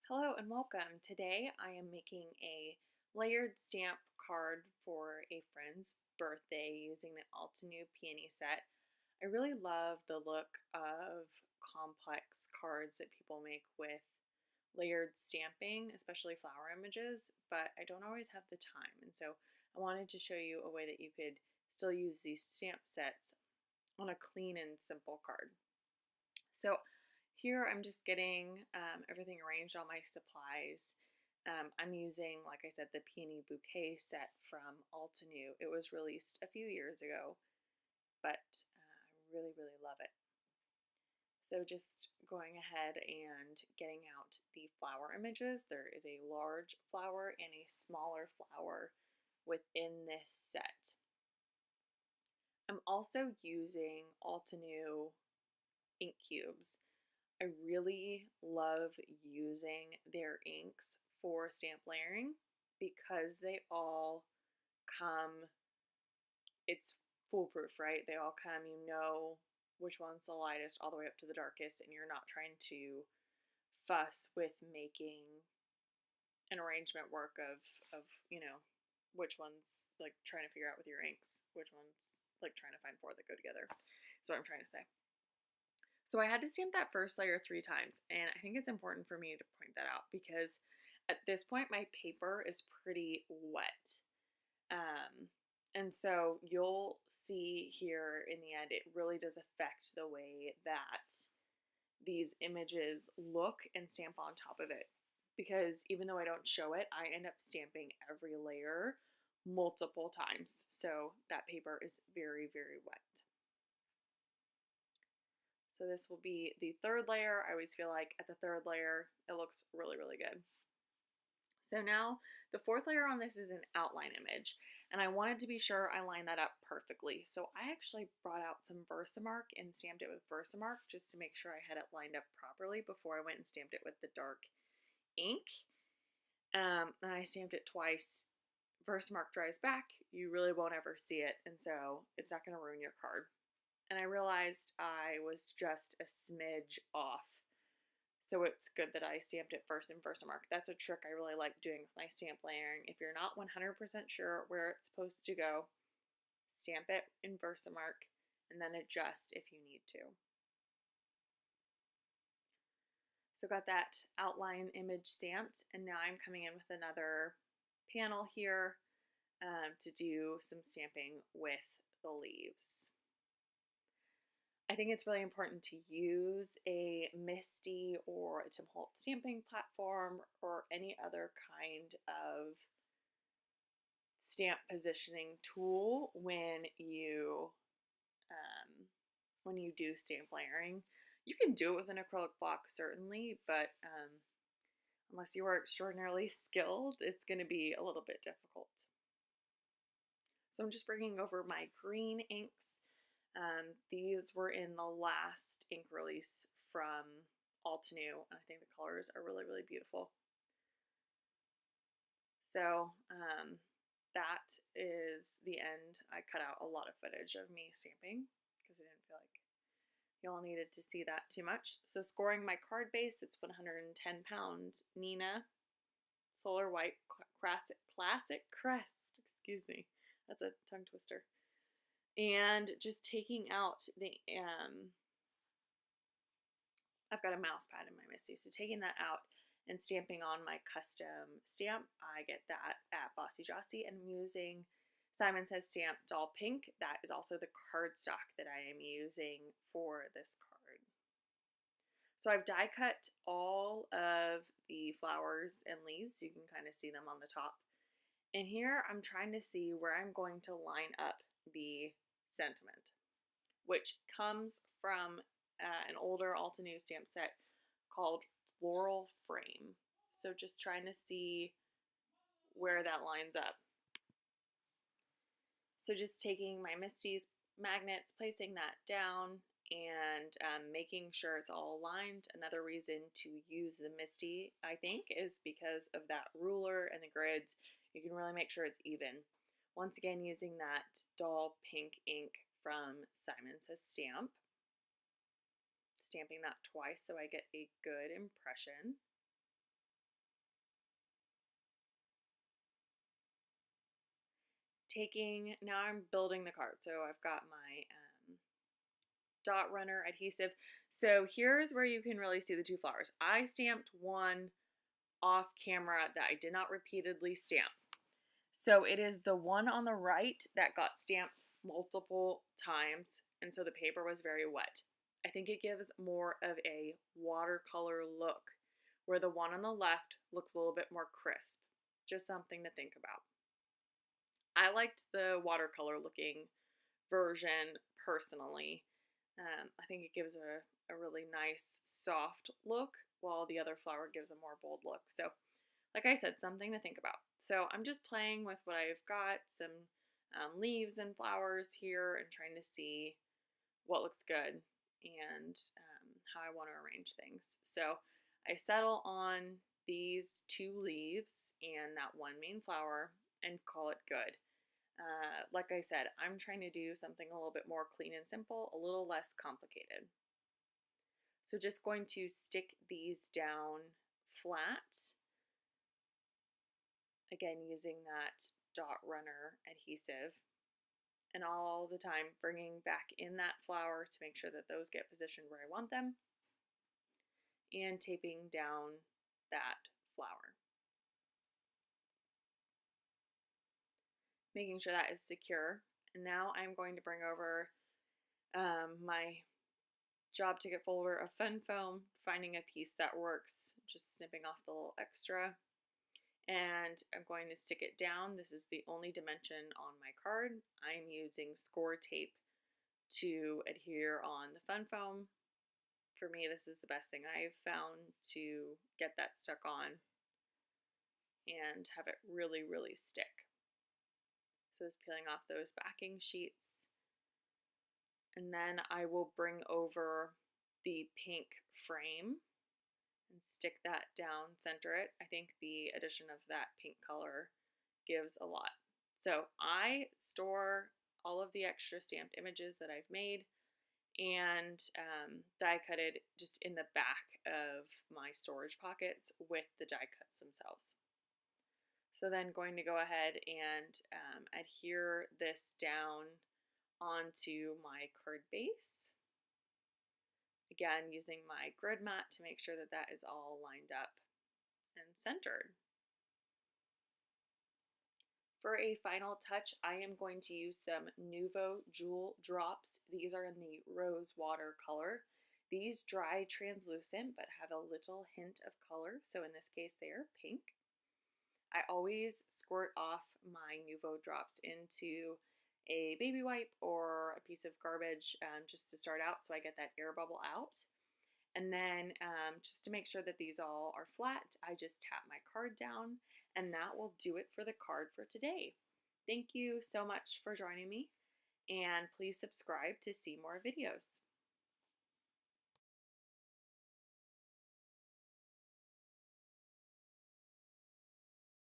Hello and welcome. Today I am making a layered stamp card for a friend's birthday using the Altenew Peony set. I really love the look of complex cards that people make with layered stamping, especially flower images, but I don't always have the time. And so I wanted to show you a way that you could still use these stamp sets on a clean and simple card. So here I'm just getting everything arranged, all my supplies. I'm using, like I said, the Peony Bouquet set from Altenew. It was released a few years ago, but I really, really love it. So just going ahead and getting out the flower images. There is a large flower and a smaller flower within this set. I'm also using Altenew ink cubes. I really love using their inks for stamp layering because they all come, it's foolproof, right? They all come, you know which one's the lightest all the way up to the darkest, and you're not trying to fuss with making an arrangement work of which ones, like trying to figure out with your inks, which ones like trying to find four that go together. That's what I'm trying to say. So I had to stamp that first layer 3 times, and I think it's important for me to point that out because at this point my paper is pretty wet. And so you'll see here in the end, it really does affect the way that these images look and stamp on top of it. Because even though I don't show it, I end up stamping every layer multiple times. So that paper is very, very wet. So this will be the third layer. I always feel like at the third layer, it looks really, really good. So now the fourth layer on this is an outline image, and I wanted to be sure I lined that up perfectly. So I actually brought out some Versamark and stamped it with Versamark just to make sure I had it lined up properly before I went and stamped it with the dark ink. And I stamped it twice. Versamark dries back, you really won't ever see it, and so it's not going to ruin your card. And I realized I was just a smidge off. So it's good that I stamped it first in Versamark. That's a trick I really like doing with my stamp layering. If you're not 100% sure where it's supposed to go, stamp it in Versamark and then adjust if you need to. So got that outline image stamped, and now I'm coming in with another panel here to do some stamping with the leaves. I think it's really important to use a MISTI or a Tim Holtz stamping platform or any other kind of stamp positioning tool when you do stamp layering. You can do it with an acrylic block certainly, but unless you are extraordinarily skilled, it's going to be a little bit difficult. So I'm just bringing over my green inks. These were in the last ink release from Altenew, and I think the colors are really, really beautiful. So that is the end. I cut out a lot of footage of me stamping because I didn't feel like y'all needed to see that too much. So scoring my card base, it's 110 pound Nina Solar White Classic Crest. Excuse me, that's a tongue twister. And just taking out the, I've got a mouse pad in my MISTI, so taking that out and stamping on my custom stamp. I get that at Bossy Jossie, and I'm using Simon Says Stamp Doll Pink. That is also the cardstock that I am using for this card. So I've die cut all of the flowers and leaves, so you can kind of see them on the top. And here I'm trying to see where I'm going to line up the sentiment, which comes from an older Altenew stamp set called Floral Frame. So just trying to see where that lines up. So just taking my MISTI's magnets, placing that down, and making sure it's all aligned. Another reason to use the MISTI, I think, is because of that ruler and the grids. You can really make sure it's even. Once again, using that doll pink ink from Simon Says Stamp. Stamping that twice so I get a good impression. now I'm building the card. So I've got my dot runner adhesive. So here's where you can really see the two flowers. I stamped one off camera that I did not repeatedly stamp. So it is the one on the right that got stamped multiple times, and so the paper was very wet. I think it gives more of a watercolor look, where the one on the left looks a little bit more crisp. Just something to think about. I liked the watercolor looking version personally. I think it gives a really nice soft look, while the other flower gives a more bold look. So like I said, something to think about. So I'm just playing with what I've got, some leaves and flowers here, and trying to see what looks good and how I want to arrange things. So I settle on these two leaves and that one main flower and call it good. Like I said, I'm trying to do something a little bit more clean and simple, a little less complicated. So just going to stick these down flat, again using that dot runner adhesive, and all the time bringing back in that flower to make sure that those get positioned where I want them, and taping down that flower. Making sure that is secure. And now I'm going to bring over my job ticket folder of fun foam, finding a piece that works, just snipping off the little extra, and I'm going to stick it down. This is the only dimension on my card. I'm using score tape to adhere on the fun foam. For me, this is the best thing I've found to get that stuck on and have it really, really stick. So it's peeling off those backing sheets. And then I will bring over the pink frame and stick that down, center it. I think the addition of that pink color gives a lot. So I store all of the extra stamped images that I've made and die cutted just in the back of my storage pockets with the die cuts themselves. So then going to go ahead and adhere this down onto my card base. Again, using my grid mat to make sure that that is all lined up and centered. For a final touch, I am going to use some Nuvo Jewel drops. These are in the rose water color. These dry translucent but have a little hint of color, so in this case they are pink. I always squirt off my Nuvo drops into a baby wipe or a piece of garbage just to start out so I get that air bubble out. And then just to make sure that these all are flat, I just tap my card down, and that will do it for the card for today. Thank you so much for joining me, and please subscribe to see more videos.